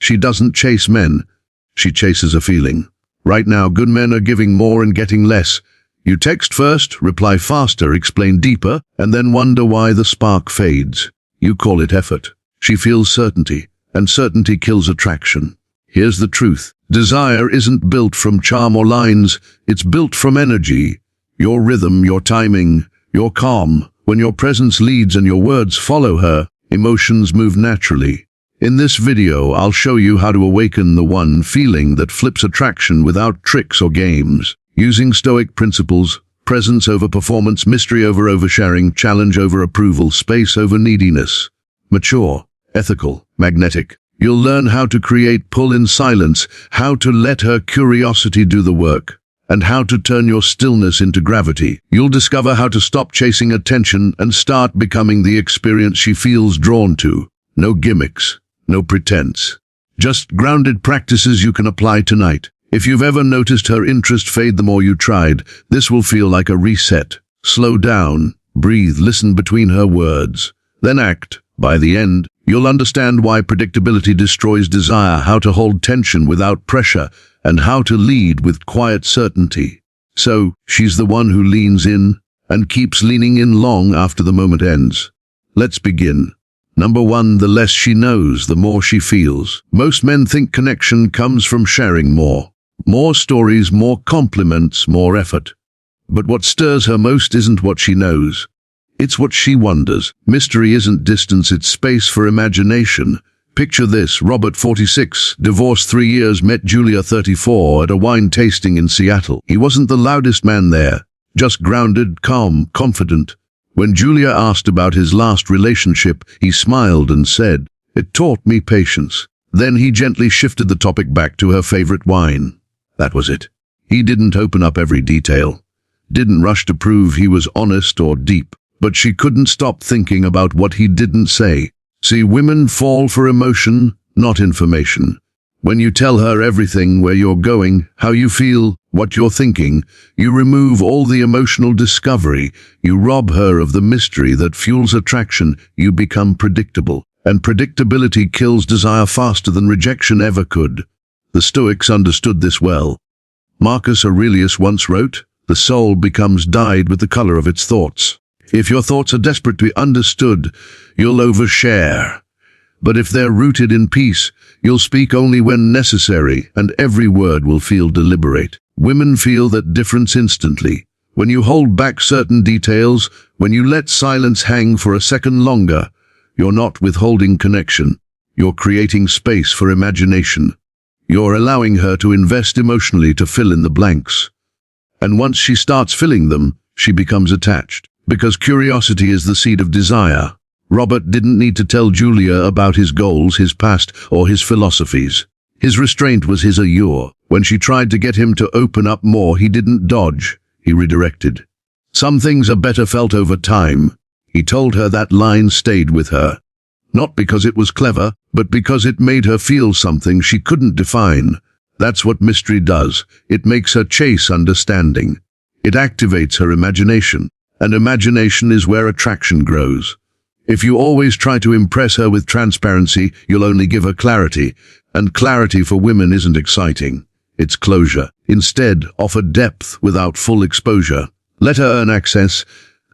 She doesn't chase men. She chases a feeling. Right now, good men are giving more and getting less. You text first, reply faster, explain deeper, and then wonder why the spark fades. You call it effort. She feels certainty, and certainty kills attraction. Here's the truth. Desire isn't built from charm or lines. It's built from energy. Your rhythm, your timing, your calm. When your presence leads and your words follow her, emotions move naturally. In this video, I'll show you how to awaken the one feeling that flips attraction without tricks or games. Using Stoic principles: presence over performance, mystery over oversharing, challenge over approval, space over neediness. Mature, ethical, magnetic. You'll learn how to create pull in silence, how to let her curiosity do the work, and how to turn your stillness into gravity. You'll discover how to stop chasing attention and start becoming the experience she feels drawn to. No gimmicks, no pretense. Just grounded practices you can apply tonight. If you've ever noticed her interest fade the more you tried, this will feel like a reset. Slow down, breathe, listen between her words, then act. By the end, you'll understand why predictability destroys desire, how to hold tension without pressure, and how to lead with quiet certainty. So, she's the one who leans in and keeps leaning in long after the moment ends. Let's begin. Number 1, the less she knows, the more she feels. Most men think connection comes from sharing more. More stories, more compliments, more effort. But what stirs her most isn't what she knows. It's what she wonders. Mystery isn't distance, it's space for imagination. Picture this: Robert, 46, divorced 3 years, met Julia, 34, at a wine tasting in Seattle. He wasn't the loudest man there, just grounded, calm, confident. When Julia asked about his last relationship, he smiled and said, "It taught me patience." Then he gently shifted the topic back to her favorite wine. That was it. He didn't open up every detail, didn't rush to prove he was honest or deep, but she couldn't stop thinking about what he didn't say. See, women fall for emotion, not information. When you tell her everything, where you're going, how you feel, what you're thinking, you remove all the emotional discovery. You rob her of the mystery that fuels attraction. You become predictable. And predictability kills desire faster than rejection ever could. The Stoics understood this well. Marcus Aurelius once wrote, "The soul becomes dyed with the color of its thoughts." If your thoughts are desperate to be understood, you'll overshare. But if they're rooted in peace, you'll speak only when necessary, and every word will feel deliberate. Women feel that difference instantly. When you hold back certain details, when you let silence hang for a second longer, you're not withholding connection. You're creating space for imagination. You're allowing her to invest emotionally to fill in the blanks. And once she starts filling them, she becomes attached. Because curiosity is the seed of desire. Robert didn't need to tell Julia about his goals, his past, or his philosophies. His restraint was his allure. When she tried to get him to open up more, he didn't dodge, he redirected. Some things are better felt over time. He told her. That line stayed with her. Not because it was clever, but because it made her feel something she couldn't define. That's what mystery does. It makes her chase understanding. It activates her imagination. And imagination is where attraction grows. If you always try to impress her with transparency, you'll only give her clarity. And clarity for women isn't exciting. It's closure. Instead, offer depth without full exposure. Let her earn access.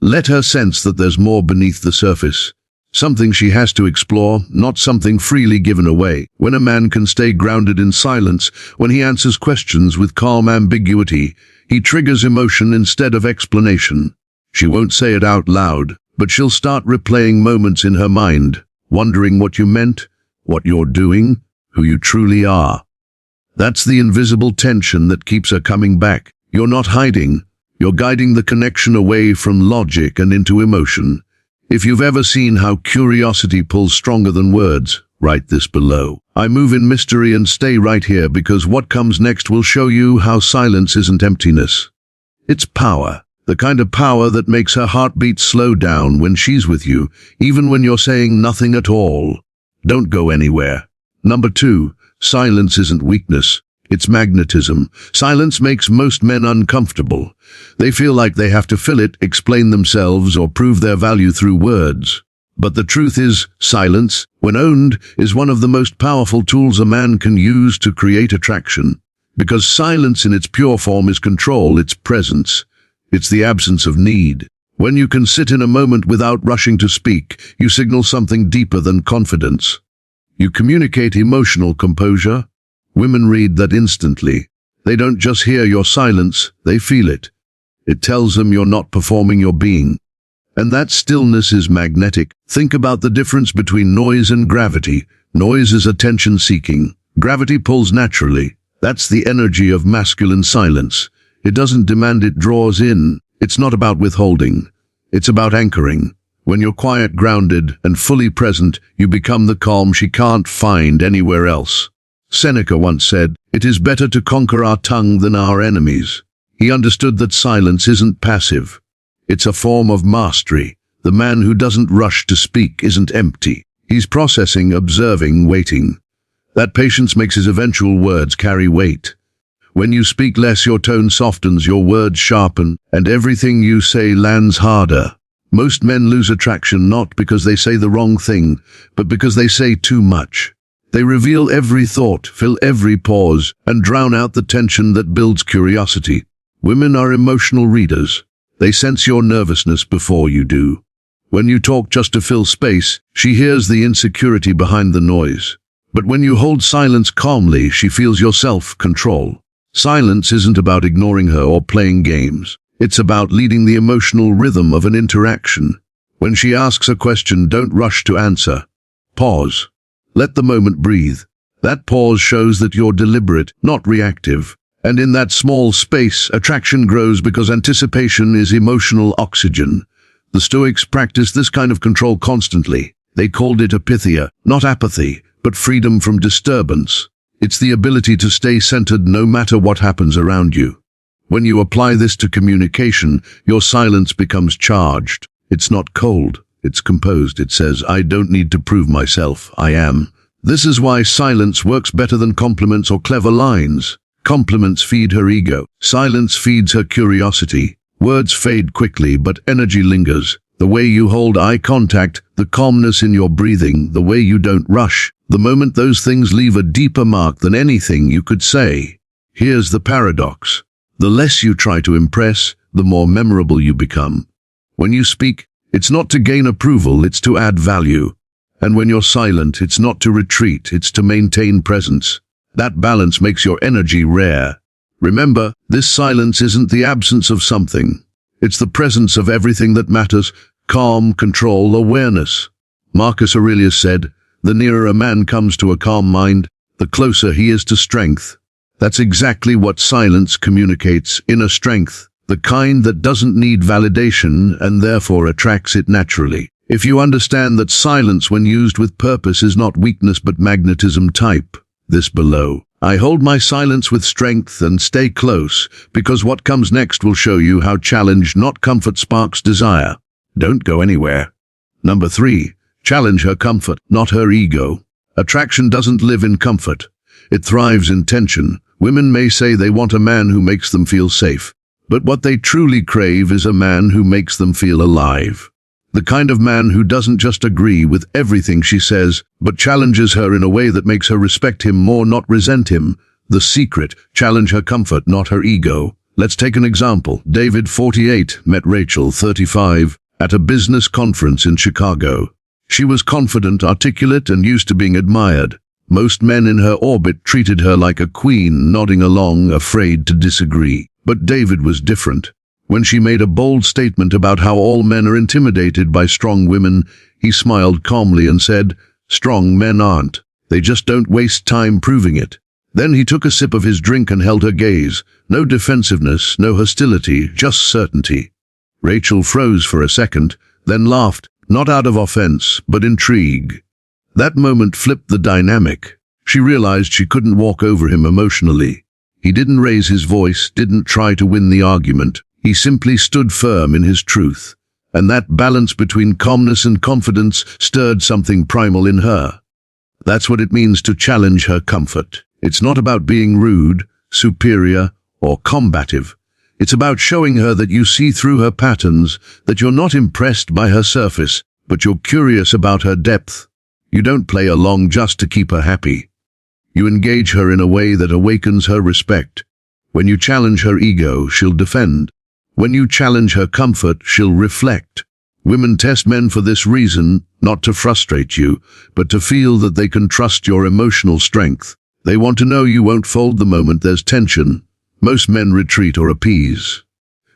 Let her sense that there's more beneath the surface. Something she has to explore, not something freely given away. When a man can stay grounded in silence, when he answers questions with calm ambiguity, he triggers emotion instead of explanation. She won't say it out loud, but she'll start replaying moments in her mind, wondering what you meant, what you're doing, who you truly are. That's the invisible tension that keeps her coming back. You're not hiding. You're guiding the connection away from logic and into emotion. If you've ever seen how curiosity pulls stronger than words, write this below. I move in mystery and stay right here, because what comes next will show you how silence isn't emptiness. It's power. The kind of power that makes her heartbeat slow down when she's with you, even when you're saying nothing at all. Don't go anywhere. Number 2, silence isn't weakness. It's magnetism. Silence makes most men uncomfortable. They feel like they have to fill it, explain themselves, or prove their value through words. But the truth is, silence, when owned, is one of the most powerful tools a man can use to create attraction. Because silence in its pure form is control, it's presence. It's the absence of need. When you can sit in a moment without rushing to speak, you signal something deeper than confidence. You communicate emotional composure. Women read that instantly. They don't just hear your silence, they feel it. It tells them you're not performing, you're being. And that stillness is magnetic. Think about the difference between noise and gravity. Noise is attention-seeking. Gravity pulls naturally. That's the energy of masculine silence. It doesn't demand, it draws in. It's not about withholding. It's about anchoring. When you're quiet, grounded, and fully present, you become the calm she can't find anywhere else. Seneca once said, "It is better to conquer our tongue than our enemies." He understood that silence isn't passive. It's a form of mastery. The man who doesn't rush to speak isn't empty. He's processing, observing, waiting. That patience makes his eventual words carry weight. When you speak less, your tone softens, your words sharpen, and everything you say lands harder. Most men lose attraction not because they say the wrong thing, but because they say too much. They reveal every thought, fill every pause, and drown out the tension that builds curiosity. Women are emotional readers. They sense your nervousness before you do. When you talk just to fill space, she hears the insecurity behind the noise. But when you hold silence calmly, she feels your self-control. Silence isn't about ignoring her or playing games. It's about leading the emotional rhythm of an interaction. When she asks a question, don't rush to answer. Pause. Let the moment breathe. That pause shows that you're deliberate, not reactive. And in that small space, attraction grows because anticipation is emotional oxygen. The Stoics practiced this kind of control constantly. They called it apithia, not apathy, but freedom from disturbance. It's the ability to stay centered no matter what happens around you. When you apply this to communication, your silence becomes charged. It's not cold, it's composed. It says, "I don't need to prove myself, I am." This is why silence works better than compliments or clever lines. Compliments feed her ego. Silence feeds her curiosity. Words fade quickly, but energy lingers. The way you hold eye contact, the calmness in your breathing, the way you don't rush. The moment those things leave a deeper mark than anything you could say. Here's the paradox. The less you try to impress, the more memorable you become. When you speak, it's not to gain approval, it's to add value. And when you're silent, it's not to retreat, it's to maintain presence. That balance makes your energy rare. Remember, this silence isn't the absence of something. It's the presence of everything that matters: calm, control, awareness. Marcus Aurelius said, "The nearer a man comes to a calm mind, the closer he is to strength." That's exactly what silence communicates: inner strength, the kind that doesn't need validation and therefore attracts it naturally. If you understand that silence when used with purpose is not weakness but magnetism, type this below. I hold my silence with strength and stay close, because what comes next will show you how challenge, not comfort, sparks desire. Don't go anywhere. Number 3. Challenge her comfort, not her ego. Attraction doesn't live in comfort. It thrives in tension. Women may say they want a man who makes them feel safe, but what they truly crave is a man who makes them feel alive. The kind of man who doesn't just agree with everything she says, but challenges her in a way that makes her respect him more, not resent him. The secret: challenge her comfort, not her ego. Let's take an example. David, 48, met Rachel, 35, at a business conference in Chicago. She was confident, articulate, and used to being admired. Most men in her orbit treated her like a queen, nodding along, afraid to disagree. But David was different. When she made a bold statement about how all men are intimidated by strong women, he smiled calmly and said, "Strong men aren't. They just don't waste time proving it." Then he took a sip of his drink and held her gaze. No defensiveness, no hostility, just certainty. Rachel froze for a second, then laughed, not out of offense, but intrigue. That moment flipped the dynamic. She realized she couldn't walk over him emotionally. He didn't raise his voice, didn't try to win the argument. He simply stood firm in his truth. And that balance between calmness and confidence stirred something primal in her. That's what it means to challenge her comfort. It's not about being rude, superior, or combative. It's about showing her that you see through her patterns, that you're not impressed by her surface, but you're curious about her depth. You don't play along just to keep her happy. You engage her in a way that awakens her respect. When you challenge her ego, she'll defend. When you challenge her comfort, she'll reflect. Women test men for this reason, not to frustrate you, but to feel that they can trust your emotional strength. They want to know you won't fold the moment there's tension. Most men retreat or appease.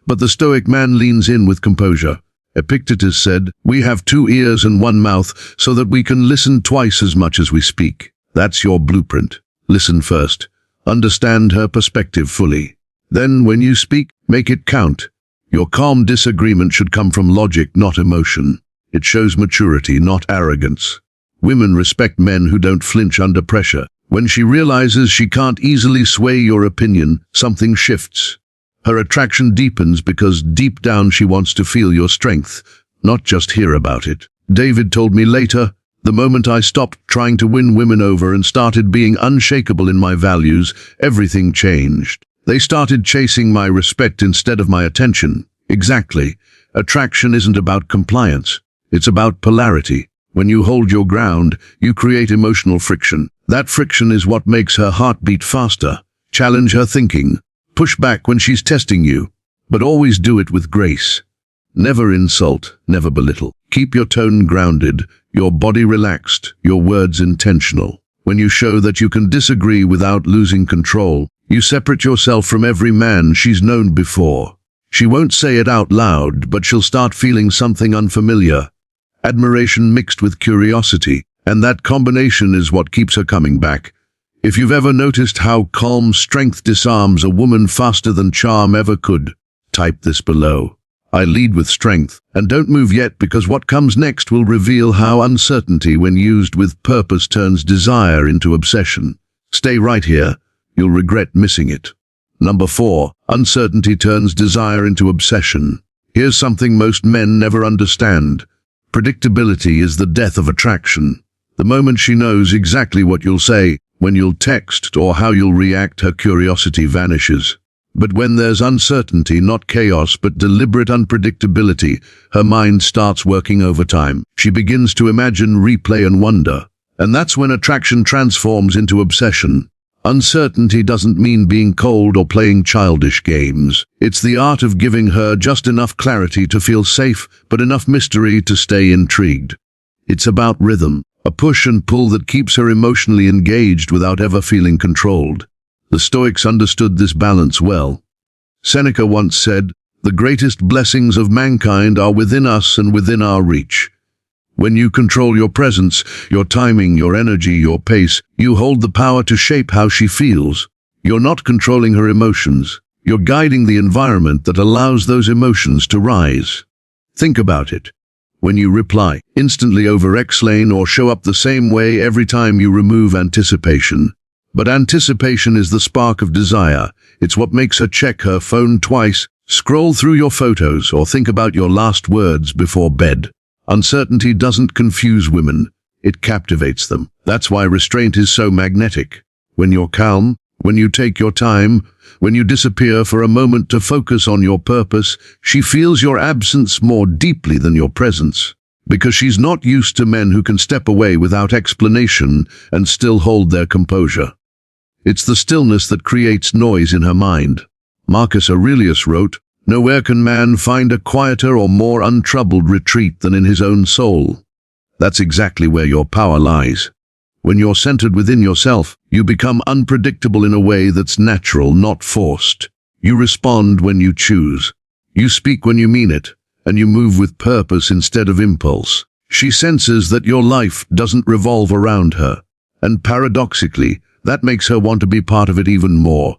But the Stoic man leans in with composure. Epictetus said, "We have 2 ears and 1 mouth so that we can listen twice as much as we speak." That's your blueprint. Listen first. Understand her perspective fully. Then, when you speak, make it count. Your calm disagreement should come from logic, not emotion. It shows maturity, not arrogance. Women respect men who don't flinch under pressure. When she realizes she can't easily sway your opinion, something shifts. Her attraction deepens because deep down she wants to feel your strength, not just hear about it. David told me later, "The moment I stopped trying to win women over and started being unshakable in my values, everything changed. They started chasing my respect instead of my attention." Exactly. Attraction isn't about compliance. It's about polarity. When you hold your ground, you create emotional friction. That friction is what makes her heart beat faster. Challenge her thinking. Push back when she's testing you, but always do it with grace. Never insult, never belittle. Keep your tone grounded, your body relaxed, your words intentional. When you show that you can disagree without losing control, you separate yourself from every man she's known before. She won't say it out loud, but she'll start feeling something unfamiliar. Admiration mixed with curiosity, and that combination is what keeps her coming back. If you've ever noticed how calm strength disarms a woman faster than charm ever could, type this below. I lead with strength, and don't move yet because what comes next will reveal how uncertainty when used with purpose turns desire into obsession. Stay right here, you'll regret missing it. Number 4, uncertainty turns desire into obsession. Here's something most men never understand. Predictability is the death of attraction. The moment she knows exactly what you'll say, when you'll text, or how you'll react, her curiosity vanishes. But when there's uncertainty, not chaos, but deliberate unpredictability, her mind starts working overtime. She begins to imagine, replay, and wonder. And that's when attraction transforms into obsession. Uncertainty doesn't mean being cold or playing childish games. It's the art of giving her just enough clarity to feel safe, but enough mystery to stay intrigued. It's about rhythm, a push and pull that keeps her emotionally engaged without ever feeling controlled. The Stoics understood this balance well. Seneca once said, "The greatest blessings of mankind are within us and within our reach." When you control your presence, your timing, your energy, your pace, you hold the power to shape how she feels. You're not controlling her emotions. You're guiding the environment that allows those emotions to rise. Think about it. When you reply, instantly over-explain, or show up the same way every time, you remove anticipation. But anticipation is the spark of desire. It's what makes her check her phone twice, scroll through your photos, or think about your last words before bed. Uncertainty doesn't confuse women, it captivates them. That's why restraint is so magnetic. When you're calm, when you take your time, when you disappear for a moment to focus on your purpose, she feels your absence more deeply than your presence. Because she's not used to men who can step away without explanation and still hold their composure. It's the stillness that creates noise in her mind. Marcus Aurelius wrote, "Nowhere can man find a quieter or more untroubled retreat than in his own soul." That's exactly where your power lies. When you're centered within yourself, you become unpredictable in a way that's natural, not forced. You respond when you choose. You speak when you mean it, and you move with purpose instead of impulse. She senses that your life doesn't revolve around her, and paradoxically, that makes her want to be part of it even more.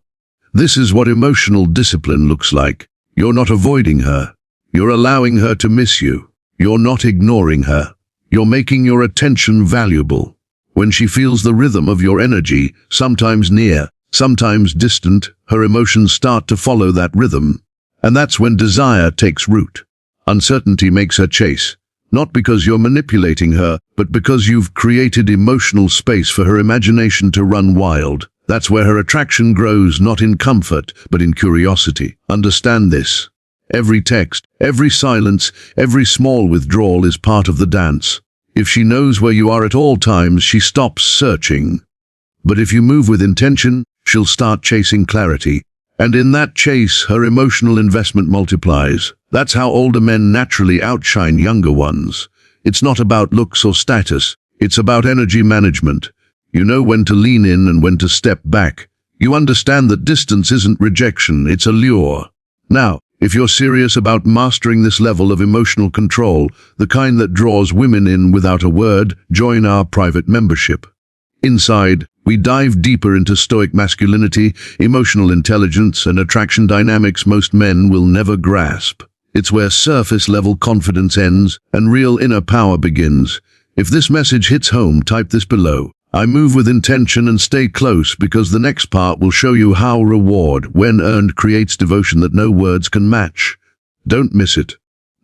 This is what emotional discipline looks like. You're not avoiding her. You're allowing her to miss you. You're not ignoring her. You're making your attention valuable. When she feels the rhythm of your energy, sometimes near, sometimes distant, her emotions start to follow that rhythm. And that's when desire takes root. Uncertainty makes her chase, not because you're manipulating her, but because you've created emotional space for her imagination to run wild. That's where her attraction grows, not in comfort, but in curiosity. Understand this. Every text, every silence, every small withdrawal is part of the dance. If she knows where you are at all times, she stops searching. But if you move with intention, she'll start chasing clarity. And in that chase, her emotional investment multiplies. That's how older men naturally outshine younger ones. It's not about looks or status. It's about energy management. You know when to lean in and when to step back. You understand that distance isn't rejection, it's a lure. Now, if you're serious about mastering this level of emotional control, the kind that draws women in without a word, join our private membership. Inside, we dive deeper into stoic masculinity, emotional intelligence, and attraction dynamics most men will never grasp. It's where surface-level confidence ends and real inner power begins. If this message hits home, type this below. I move with intention and stay close, because the next part will show you how reward, when earned, creates devotion that no words can match. Don't miss it.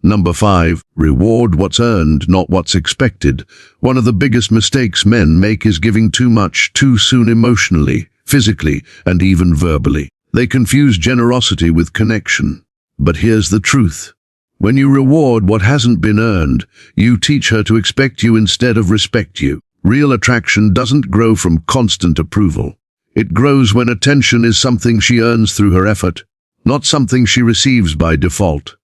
Number 5. Reward what's earned, not what's expected. One of the biggest mistakes men make is giving too much too soon emotionally, physically, and even verbally. They confuse generosity with connection. But here's the truth. When you reward what hasn't been earned, you teach her to expect you instead of respect you. Real attraction doesn't grow from constant approval. It grows when attention is something she earns through her effort, not something she receives by default.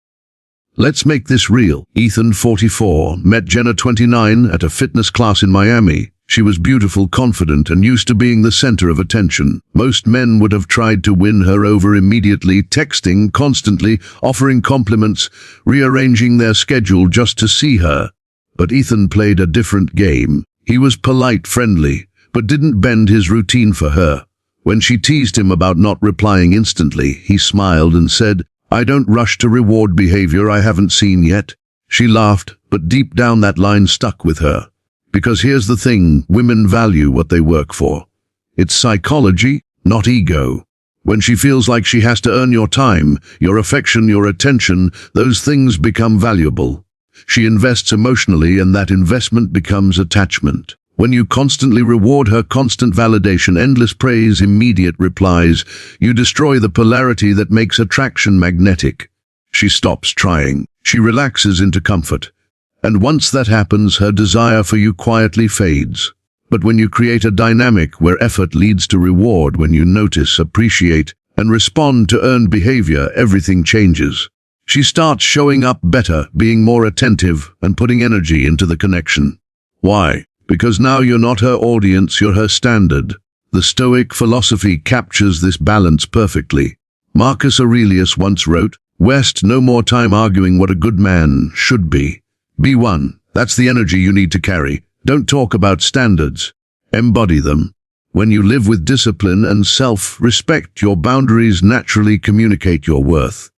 Let's make this real. Ethan, 44, met Jenna, 29, at a fitness class in Miami. She was beautiful, confident, and used to being the center of attention. Most men would have tried to win her over immediately, texting constantly, offering compliments, rearranging their schedule just to see her. But Ethan played a different game. He was polite, friendly, but didn't bend his routine for her. When she teased him about not replying instantly, he smiled and said, "I don't rush to reward behavior I haven't seen yet." She laughed, but deep down that line stuck with her. Because here's the thing, women value what they work for. It's psychology, not ego. When she feels like she has to earn your time, your affection, your attention, those things become valuable. She invests emotionally, and that investment becomes attachment. When you constantly reward her, constant validation, endless praise, immediate replies, you destroy the polarity that makes attraction magnetic. She stops trying. She relaxes into comfort. And once that happens, her desire for you quietly fades. But when you create a dynamic where effort leads to reward, when you notice, appreciate, and respond to earned behavior, everything changes. She starts showing up better, being more attentive, and putting energy into the connection. Why? Because now you're not her audience, you're her standard. The Stoic philosophy captures this balance perfectly. Marcus Aurelius once wrote, "Waste no more time arguing what a good man should be. Be one." That's the energy you need to carry. Don't talk about standards. Embody them. When you live with discipline and self-respect, your boundaries naturally communicate your worth.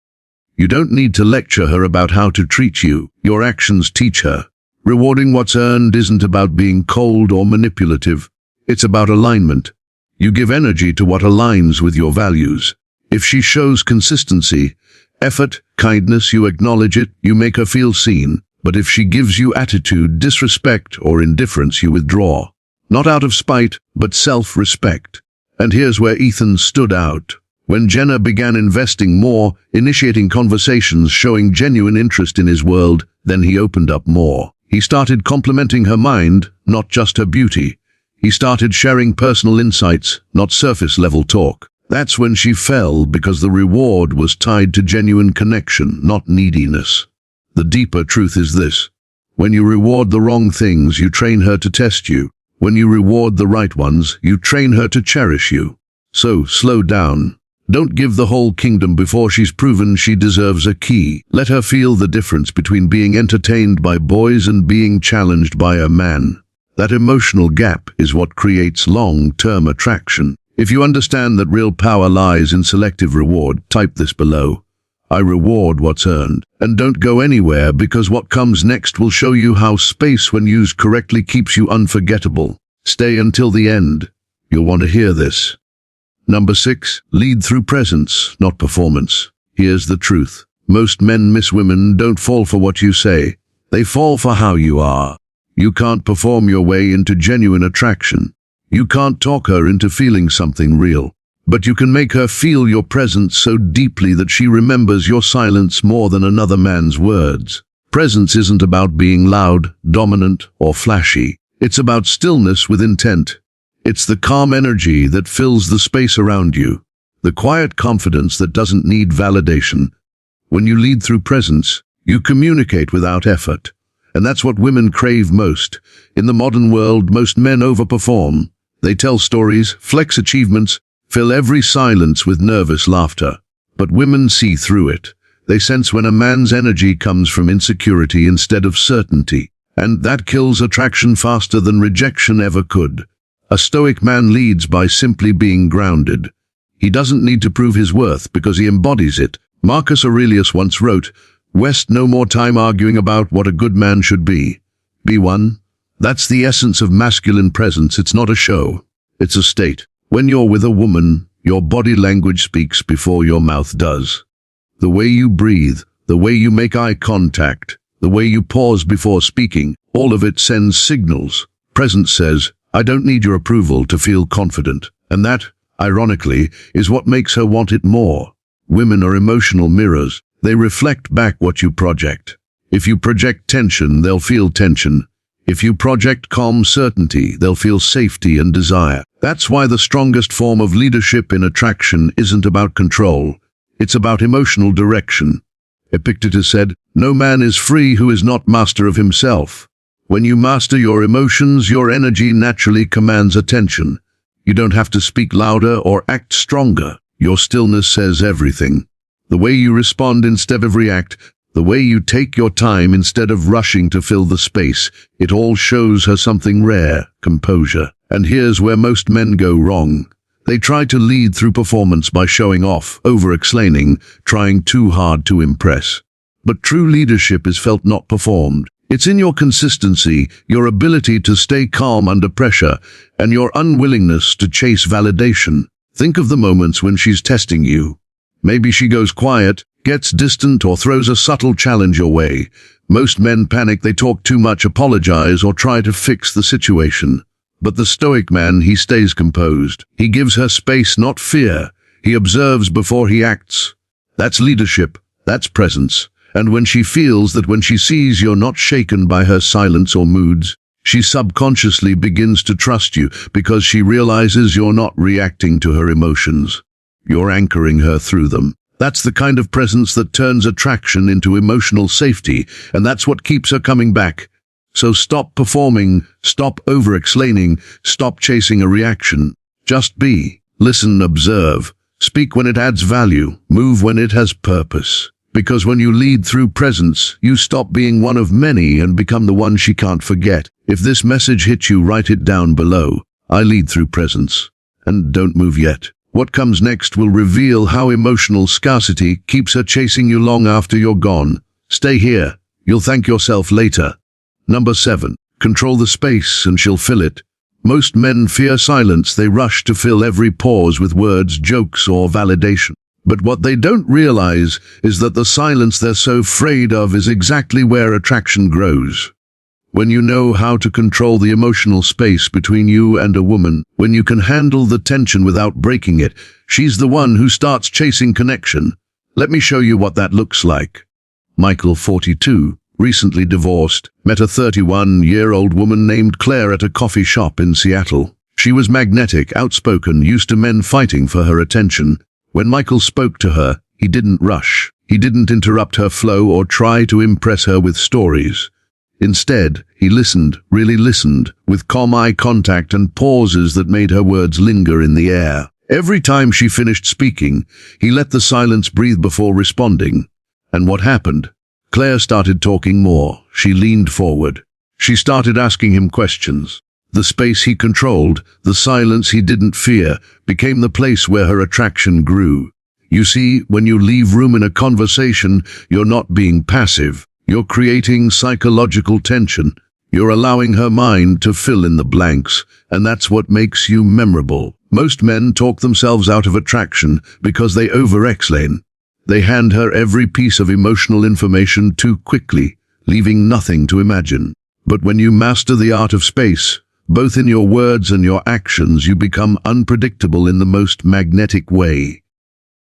You don't need to lecture her about how to treat you. Your actions teach her. Rewarding what's earned isn't about being cold or manipulative. It's about alignment. You give energy to what aligns with your values. If she shows consistency, effort, kindness, you acknowledge it, you make her feel seen. But if she gives you attitude, disrespect, or indifference, you withdraw. Not out of spite, but self-respect. And here's where Ethan stood out. When Jenna began investing more, initiating conversations, showing genuine interest in his world, then he opened up more. He started complimenting her mind, not just her beauty. He started sharing personal insights, not surface-level talk. That's when she fell, because the reward was tied to genuine connection, not neediness. The deeper truth is this. When you reward the wrong things, you train her to test you. When you reward the right ones, you train her to cherish you. So, slow down. Don't give the whole kingdom before she's proven she deserves a key. Let her feel the difference between being entertained by boys and being challenged by a man. That emotional gap is what creates long-term attraction. If you understand that real power lies in selective reward, type this below. I reward what's earned. And don't go anywhere, because what comes next will show you how space, when used correctly, keeps you unforgettable. Stay until the end. You'll want to hear this. Number 6, lead through presence, not performance. Here's the truth. Most men miss women don't fall for what you say. They fall for how you are. You can't perform your way into genuine attraction. You can't talk her into feeling something real. But you can make her feel your presence so deeply that she remembers your silence more than another man's words. Presence isn't about being loud, dominant, or flashy. It's about stillness with intent. It's the calm energy that fills the space around you, the quiet confidence that doesn't need validation. When you lead through presence, you communicate without effort. And that's what women crave most. In the modern world, most men overperform. They tell stories, flex achievements, fill every silence with nervous laughter. But women see through it. They sense when a man's energy comes from insecurity instead of certainty. And that kills attraction faster than rejection ever could. A stoic man leads by simply being grounded. He doesn't need to prove his worth because he embodies it. Marcus Aurelius once wrote, "Waste no more time arguing about what a good man should be. Be one." That's the essence of masculine presence. It's not a show. It's a state. When you're with a woman, your body language speaks before your mouth does. The way you breathe, the way you make eye contact, the way you pause before speaking, all of it sends signals. Presence says, "I don't need your approval to feel confident." And that, ironically, is what makes her want it more. Women are emotional mirrors. They reflect back what you project. If you project tension, they'll feel tension. If you project calm certainty, they'll feel safety and desire. That's why the strongest form of leadership in attraction isn't about control. It's about emotional direction. Epictetus said, "No man is free who is not master of himself." When you master your emotions, your energy naturally commands attention. You don't have to speak louder or act stronger. Your stillness says everything. The way you respond instead of react, the way you take your time instead of rushing to fill the space, it all shows her something rare, composure. And here's where most men go wrong. They try to lead through performance by showing off, over-explaining, trying too hard to impress. But true leadership is felt, not performed. It's in your consistency, your ability to stay calm under pressure, and your unwillingness to chase validation. Think of the moments when she's testing you. Maybe she goes quiet, gets distant, or throws a subtle challenge your way. Most men panic, they talk too much, apologize, or try to fix the situation. But the stoic man, he stays composed. He gives her space, not fear. He observes before he acts. That's leadership. That's presence. And when she feels that, when she sees you're not shaken by her silence or moods, she subconsciously begins to trust you because she realizes you're not reacting to her emotions. You're anchoring her through them. That's the kind of presence that turns attraction into emotional safety, and that's what keeps her coming back. So stop performing, stop over-explaining, stop chasing a reaction. Just be, listen, observe, speak when it adds value, move when it has purpose. Because when you lead through presence, you stop being one of many and become the one she can't forget. If this message hit you, write it down below. I lead through presence. And don't move yet. What comes next will reveal how emotional scarcity keeps her chasing you long after you're gone. Stay here. You'll thank yourself later. Number 7. Control the space and she'll fill it. Most men fear silence. They rush to fill every pause with words, jokes, or validation. But what they don't realize is that the silence they're so afraid of is exactly where attraction grows. When you know how to control the emotional space between you and a woman, when you can handle the tension without breaking it, she's the one who starts chasing connection. Let me show you what that looks like. Michael, 42, recently divorced, met a 31-year-old woman named Claire at a coffee shop in Seattle. She was magnetic, outspoken, used to men fighting for her attention. When Michael spoke to her, he didn't rush. He didn't interrupt her flow or try to impress her with stories. Instead, he listened, really listened, with calm eye contact and pauses that made her words linger in the air. Every time she finished speaking, he let the silence breathe before responding. And what happened? Claire started talking more. She leaned forward. She started asking him questions. The space he controlled, the silence he didn't fear, became the place where her attraction grew. You see, when you leave room in a conversation, you're not being passive. You're creating psychological tension. You're allowing her mind to fill in the blanks, and that's what makes you memorable. Most men talk themselves out of attraction because they over-explain. They hand her every piece of emotional information too quickly, leaving nothing to imagine. But when you master the art of space, Both in your words and your actions, you become unpredictable in the most magnetic way.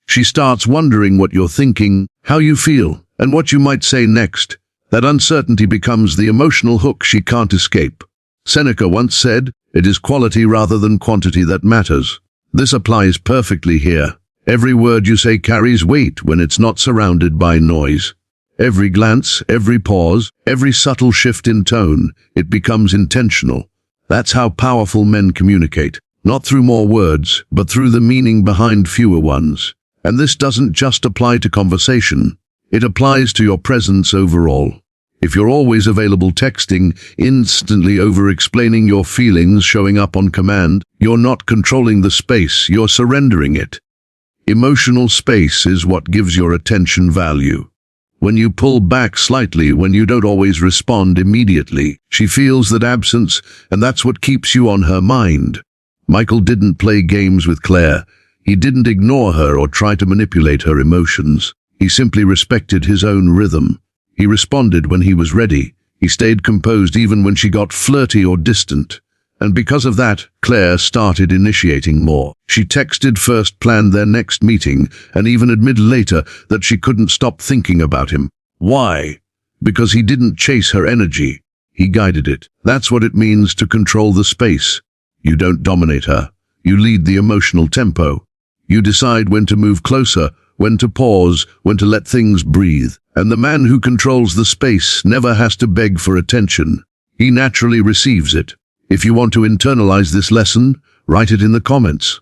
She starts wondering what you're thinking, how you feel, and what you might say next. That uncertainty becomes the emotional hook she can't escape. Seneca once said, "It is quality rather than quantity that matters." This applies perfectly here. Every word you say carries weight when it's not surrounded by noise. Every glance, every pause, every subtle shift in tone, it becomes intentional. That's how powerful men communicate, not through more words, but through the meaning behind fewer ones. And this doesn't just apply to conversation. It applies to your presence overall. If you're always available texting, instantly over-explaining your feelings, showing up on command, you're not controlling the space, you're surrendering it. Emotional space is what gives your attention value. When you pull back slightly, when you don't always respond immediately, she feels that absence, and that's what keeps you on her mind. Michael didn't play games with Claire. He didn't ignore her or try to manipulate her emotions. He simply respected his own rhythm. He responded when he was ready. He stayed composed even when she got flirty or distant. And because of that, Claire started initiating more. She texted first, planned their next meeting, and even admitted later that she couldn't stop thinking about him. Why? Because he didn't chase her energy. He guided it. That's what it means to control the space. You don't dominate her. You lead the emotional tempo. You decide when to move closer, when to pause, when to let things breathe. And the man who controls the space never has to beg for attention. He naturally receives it. If you want to internalize this lesson, write it in the comments.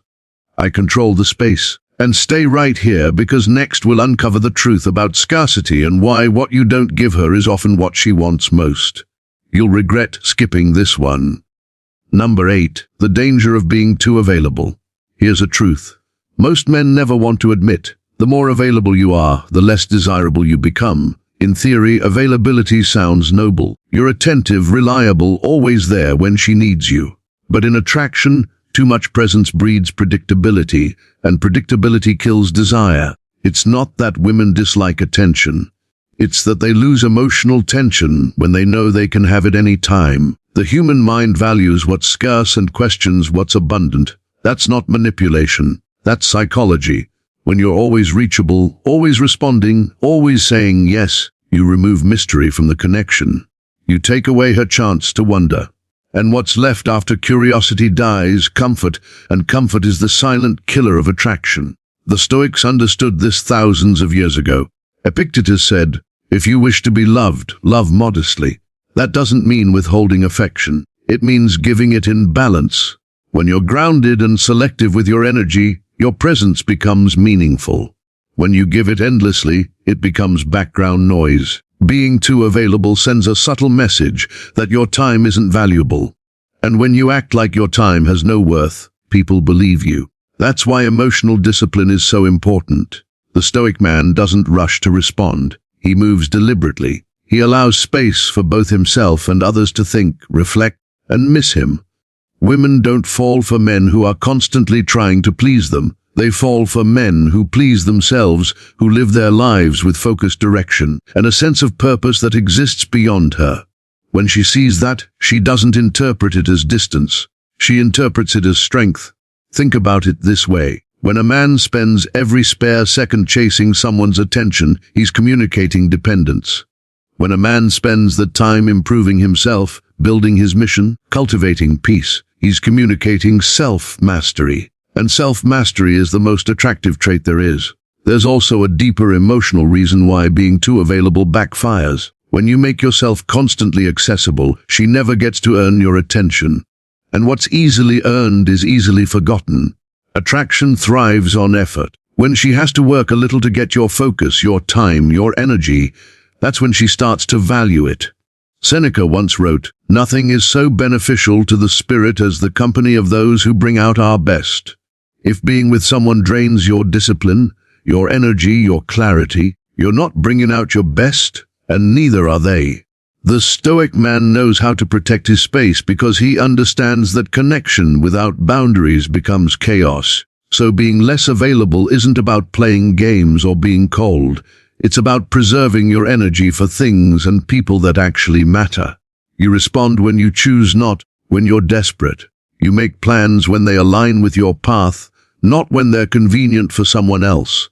I control the space. And stay right here, because next we'll uncover the truth about scarcity and why what you don't give her is often what she wants most. You'll regret skipping this one. Number 8. The danger of being too available. Here's a truth. Most men never want to admit. The more available you are, the less desirable you become. In theory, availability sounds noble. You're attentive, reliable, always there when she needs you. But in attraction, too much presence breeds predictability, and predictability kills desire. It's not that women dislike attention. It's that they lose emotional tension when they know they can have it any time. The human mind values what's scarce and questions what's abundant. That's not manipulation. That's psychology. When you're always reachable, always responding, always saying yes, you remove mystery from the connection. You take away her chance to wonder. And what's left after curiosity dies? Comfort, and comfort is the silent killer of attraction. The Stoics understood this thousands of years ago. Epictetus said, "If you wish to be loved, love modestly." That doesn't mean withholding affection. It means giving it in balance. When you're grounded and selective with your energy, your presence becomes meaningful. When you give it endlessly, it becomes background noise. Being too available sends a subtle message that your time isn't valuable. And when you act like your time has no worth, people believe you. That's why emotional discipline is so important. The Stoic man doesn't rush to respond. He moves deliberately. He allows space for both himself and others to think, reflect, and miss him. Women don't fall for men who are constantly trying to please them. They fall for men who please themselves, who live their lives with focused direction and a sense of purpose that exists beyond her. When she sees that, she doesn't interpret it as distance. She interprets it as strength. Think about it this way. When a man spends every spare second chasing someone's attention, he's communicating dependence. When a man spends the time improving himself, building his mission, cultivating peace, he's communicating self-mastery. And self-mastery is the most attractive trait there is. There's also a deeper emotional reason why being too available backfires. When you make yourself constantly accessible, she never gets to earn your attention. And what's easily earned is easily forgotten. Attraction thrives on effort. When she has to work a little to get your focus, your time, your energy, that's when she starts to value it. Seneca once wrote, "Nothing is so beneficial to the spirit as the company of those who bring out our best." If being with someone drains your discipline, your energy, your clarity, you're not bringing out your best, and neither are they. The Stoic man knows how to protect his space because he understands that connection without boundaries becomes chaos. So being less available isn't about playing games or being cold. It's about preserving your energy for things and people that actually matter. You respond when you choose not, when you're desperate. You make plans when they align with your path, not when they're convenient for someone else.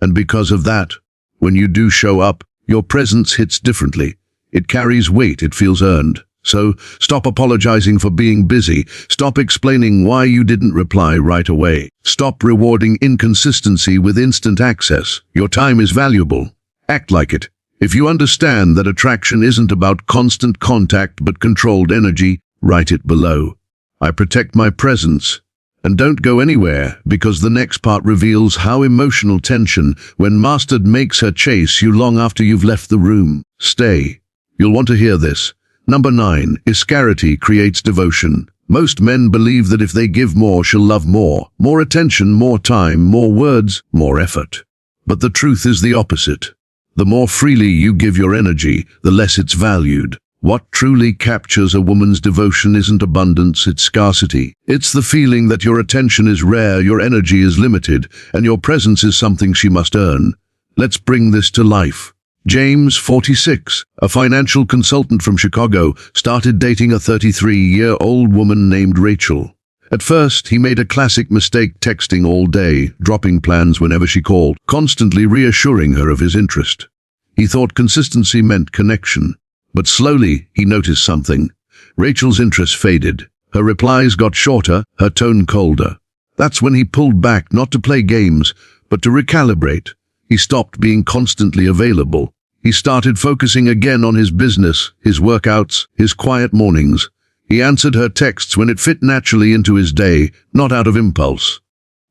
And because of that, when you do show up, your presence hits differently. It carries weight, it feels earned. So, stop apologizing for being busy. Stop explaining why you didn't reply right away. Stop rewarding inconsistency with instant access. Your time is valuable. Act like it. If you understand that attraction isn't about constant contact but controlled energy, write it below. I protect my presence. And don't go anywhere, because the next part reveals how emotional tension, when mastered, makes her chase you long after you've left the room. Stay. You'll want to hear this. Number 9. Iscarity creates devotion. Most men believe that if they give more, she'll love more. More attention, more time, more words, more effort. But the truth is the opposite. The more freely you give your energy, the less it's valued. What truly captures a woman's devotion isn't abundance, it's scarcity. It's the feeling that your attention is rare, your energy is limited, and your presence is something she must earn. Let's bring this to life. James, 46, a financial consultant from Chicago, started dating a 33-year-old woman named Rachel. At first, he made a classic mistake, texting all day, dropping plans whenever she called, constantly reassuring her of his interest. He thought consistency meant connection. But slowly, he noticed something. Rachel's interest faded. Her replies got shorter, her tone colder. That's when he pulled back, not to play games, but to recalibrate. He stopped being constantly available. He started focusing again on his business, his workouts, his quiet mornings. He answered her texts when it fit naturally into his day, not out of impulse.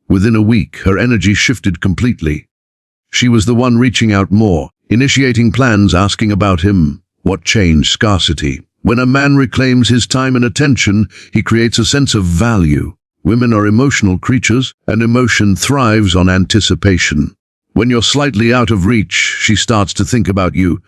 Within a week, her energy shifted completely. She was the one reaching out more, initiating plans, asking about him. What changed? Scarcity. When a man reclaims his time and attention, he creates a sense of value. Women are emotional creatures, and emotion thrives on anticipation. When you're slightly out of reach, she starts to think about you,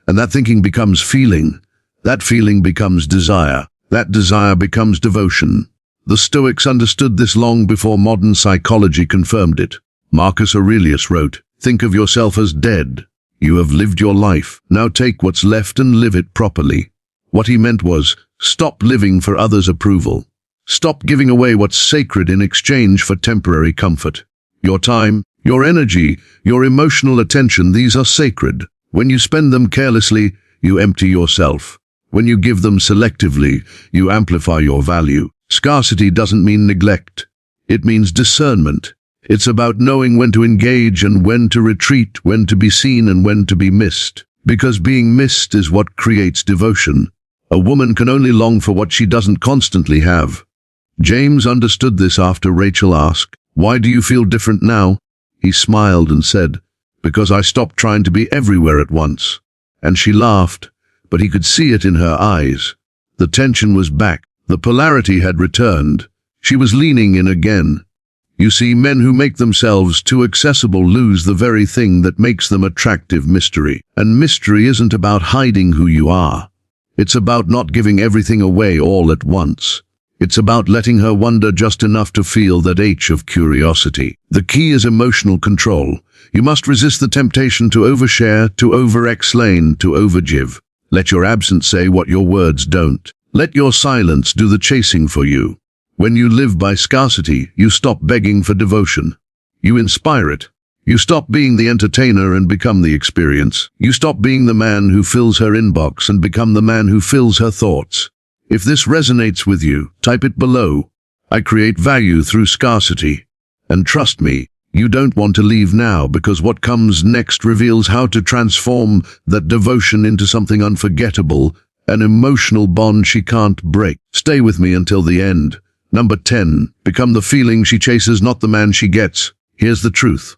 and that thinking becomes feeling. That feeling becomes desire. That desire becomes devotion. The Stoics understood this long before modern psychology confirmed it. Marcus Aurelius wrote, "Think of yourself as dead. You have lived your life. Now take what's left and live it properly." What he meant was, stop living for others' approval. Stop giving away what's sacred in exchange for temporary comfort. Your time, your energy, your emotional attention, these are sacred. When you spend them carelessly, you empty yourself. When you give them selectively, you amplify your value. Scarcity doesn't mean neglect. It means discernment. It's about knowing when to engage and when to retreat, when to be seen and when to be missed. Because being missed is what creates devotion. A woman can only long for what she doesn't constantly have. James understood this after Rachel asked, "Why do you feel different now?" He smiled and said, "Because I stopped trying to be everywhere at once." And she laughed, but he could see it in her eyes. The tension was back. The polarity had returned. She was leaning in again. You see, men who make themselves too accessible lose the very thing that makes them attractive: mystery. And mystery isn't about hiding who you are. It's about not giving everything away all at once. It's about letting her wonder just enough to feel that itch of curiosity. The key is emotional control. You must resist the temptation to overshare, to over-explain, to overgive. Let your absence say what your words don't. Let your silence do the chasing for you. When you live by scarcity, you stop begging for devotion. You inspire it. You stop being the entertainer and become the experience. You stop being the man who fills her inbox and become the man who fills her thoughts. If this resonates with you, type it below. I create value through scarcity. And trust me, you don't want to leave now, because what comes next reveals how to transform that devotion into something unforgettable, an emotional bond she can't break. Stay with me until the end. Number 10. Become the feeling she chases, not the man she gets. Here's the truth.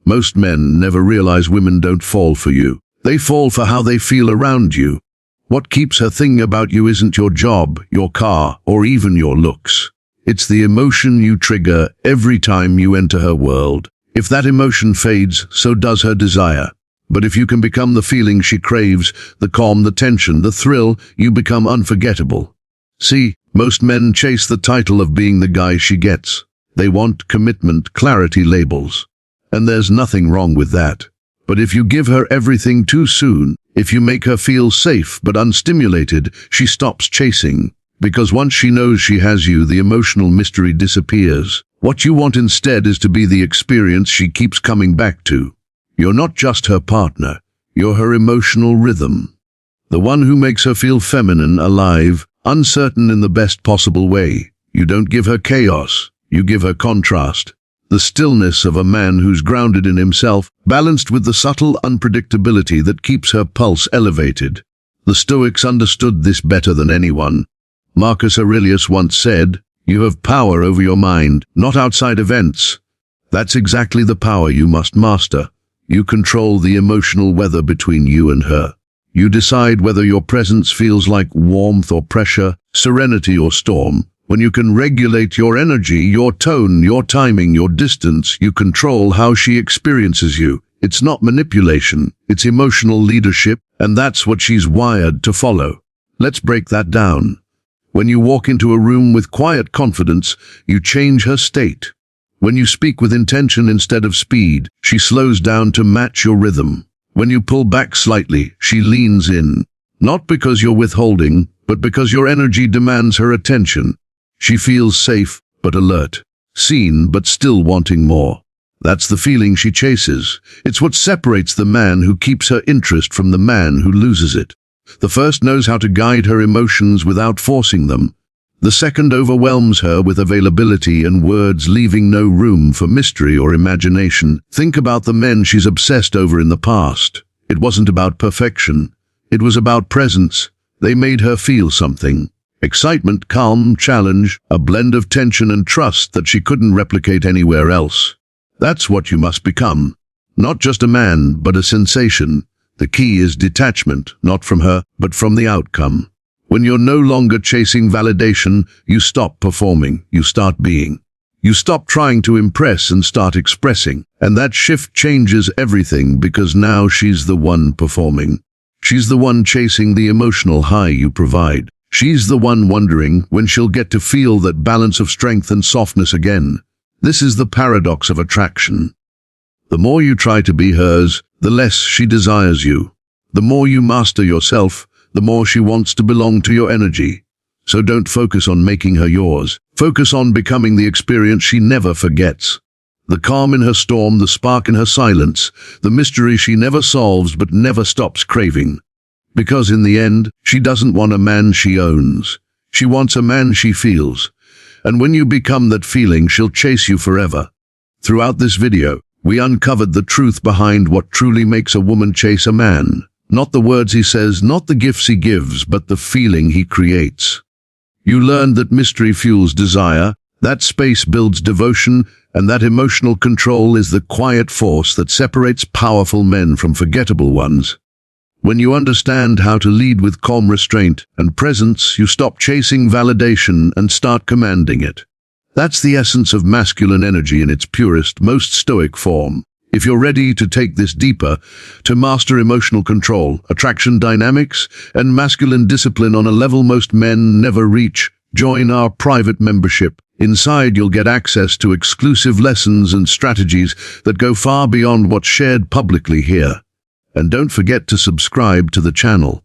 Most men never realize women don't fall for you. They fall for how they feel around you. What keeps her thinking about you isn't your job, your car, or even your looks. It's the emotion you trigger every time you enter her world. If that emotion fades, so does her desire. But if you can become the feeling she craves, the calm, the tension, the thrill, you become unforgettable. See, most men chase the title of being the guy she gets. They want commitment, clarity, labels. And there's nothing wrong with that. But if you give her everything too soon, if you make her feel safe but unstimulated, she stops chasing. Because once she knows she has you, the emotional mystery disappears. What you want instead is to be the experience she keeps coming back to. You're not just her partner, you're her emotional rhythm. The one who makes her feel feminine, alive, uncertain in the best possible way. You don't give her chaos, you give her contrast. The stillness of a man who's grounded in himself, balanced with the subtle unpredictability that keeps her pulse elevated. The Stoics understood this better than anyone. Marcus Aurelius once said, "You have power over your mind, not outside events." That's exactly the power you must master. You control the emotional weather between you and her. You decide whether your presence feels like warmth or pressure, serenity or storm. When you can regulate your energy, your tone, your timing, your distance, you control how she experiences you. It's not manipulation, it's emotional leadership, and that's what she's wired to follow. Let's break that down. When you walk into a room with quiet confidence, you change her state. When you speak with intention instead of speed, she slows down to match your rhythm. When you pull back slightly, she leans in. Not because you're withholding, but because your energy demands her attention. She feels safe, but alert. Seen, but still wanting more. That's the feeling she chases. It's what separates the man who keeps her interest from the man who loses it. The first knows how to guide her emotions without forcing them. The second overwhelms her with availability and words, leaving no room for mystery or imagination. Think about the men she's obsessed over in the past. It wasn't about perfection. It was about presence. They made her feel something. Excitement, calm, challenge, a blend of tension and trust that she couldn't replicate anywhere else. That's what you must become. Not just a man, but a sensation. The key is detachment, not from her, but from the outcome. When you're no longer chasing validation, you stop performing, you start being. You stop trying to impress and start expressing. And that shift changes everything, because now she's the one performing. She's the one chasing the emotional high you provide. She's the one wondering when she'll get to feel that balance of strength and softness again. This is the paradox of attraction. The more you try to be hers, the less she desires you. The more you master yourself, the more she wants to belong to your energy. So don't focus on making her yours. Focus on becoming the experience she never forgets. The calm in her storm, the spark in her silence, the mystery she never solves but never stops craving. Because in the end, she doesn't want a man she owns. She wants a man she feels. And when you become that feeling, she'll chase you forever. Throughout this video, we uncovered the truth behind what truly makes a woman chase a man. Not the words he says, not the gifts he gives, but the feeling he creates. You learned that mystery fuels desire, that space builds devotion, and that emotional control is the quiet force that separates powerful men from forgettable ones. When you understand how to lead with calm restraint and presence, you stop chasing validation and start commanding it. That's the essence of masculine energy in its purest, most stoic form. If you're ready to take this deeper, to master emotional control, attraction dynamics, and masculine discipline on a level most men never reach, join our private membership. Inside, you'll get access to exclusive lessons and strategies that go far beyond what's shared publicly here. And don't forget to subscribe to the channel.